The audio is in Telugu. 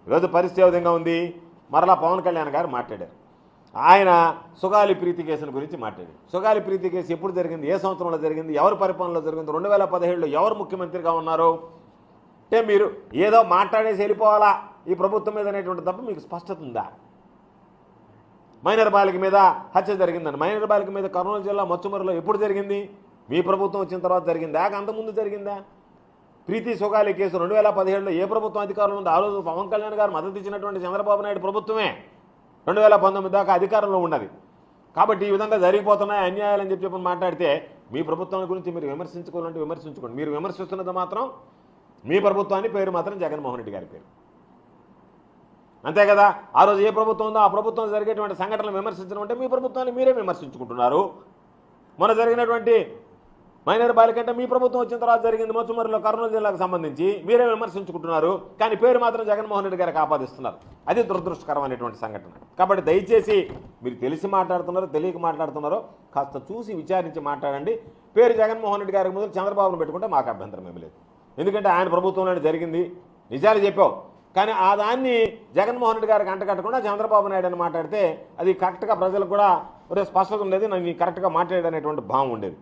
ఈరోజు పరిస్థితి ఏ విధంగా ఉంది? మరలా పవన్ కళ్యాణ్ గారు మాట్లాడారు. ఆయన సుగాలి ప్రీతి కేసుల గురించి మాట్లాడారు. సుగాలి ప్రీతి కేసు ఎప్పుడు జరిగింది, ఏ సంవత్సరంలో జరిగింది, ఎవరి పరిపాలనలో జరిగింది, 2017లో ఎవరు ముఖ్యమంత్రిగా ఉన్నారు అంటే మీరు ఏదో మాట్లాడేసి వెళ్ళిపోవాలా ఈ ప్రభుత్వం మీద అనేటువంటి తప్ప మీకు స్పష్టత ఉందా? మైనర్ బాలిక మీద హత్య జరిగిందని, మైనర్ బాలిక మీద కర్నూలు జిల్లా మచ్చుమరిలో ఎప్పుడు జరిగింది? మీ ప్రభుత్వం వచ్చిన తర్వాత జరిగిందా, అంతకుముందు జరిగిందా? ప్రీతి సుగాలి కేసు 2017లో ఏ ప్రభుత్వం అధికారంలో ఉంది? ఆ రోజు పవన్ కళ్యాణ్ గారు మద్దతు ఇచ్చినటువంటి చంద్రబాబు నాయుడు ప్రభుత్వమే 2019 దాకా అధికారంలో ఉన్నది. కాబట్టి ఈ విధంగా జరిగిపోతున్నాయి అన్యాయాలని చెప్పి మాట్లాడితే మీ ప్రభుత్వం గురించి మీరు విమర్శించుకోవాలంటే విమర్శించుకోండి. మీరు విమర్శిస్తున్నది మాత్రం మీ ప్రభుత్వాన్ని, పేరు మాత్రం జగన్మోహన్ రెడ్డి గారి పేరు, అంతే కదా? ఆ రోజు ఏ ప్రభుత్వం ఉందో ఆ ప్రభుత్వం జరిగేటువంటి సంఘటనలు విమర్శించడం అంటే మీ ప్రభుత్వాన్ని మీరే విమర్శించుకుంటున్నారు. మొన్న జరిగినటువంటి మైనర్ బాలిక అంటే మీ ప్రభుత్వం వచ్చిన తర్వాత జరిగింది, మచ్చుమరిలో కర్నూలు జిల్లాకు సంబంధించి మీరే విమర్శించుకుంటున్నారు. కానీ పేరు మాత్రం జగన్మోహన్ రెడ్డి గారికి ఆపాదిస్తున్నారు. అది దురదృష్టకరమైనటువంటి సంఘటన. కాబట్టి దయచేసి మీరు తెలిసి మాట్లాడుతున్నారో తెలియక మాట్లాడుతున్నారో కాస్త చూసి విచారించి మాట్లాడండి. పేరు జగన్మోహన్ రెడ్డి గారికి మొదలు చంద్రబాబును పెట్టుకుంటే మాకు అభ్యంతరం ఏమీ లేదు. ఎందుకంటే ఆయన ప్రభుత్వంలోనే జరిగింది, నిజాలు చెప్పావు. కానీ ఆ దాన్ని జగన్మోహన్ రెడ్డి గారికి అంటకట్టకుండా చంద్రబాబు నాయుడు అని మాట్లాడితే అది కరెక్ట్గా ప్రజలకు కూడా స్పష్టత ఉండేది, నేను కరెక్ట్గా మాట్లాడేటనేటువంటి భావం ఉండేది.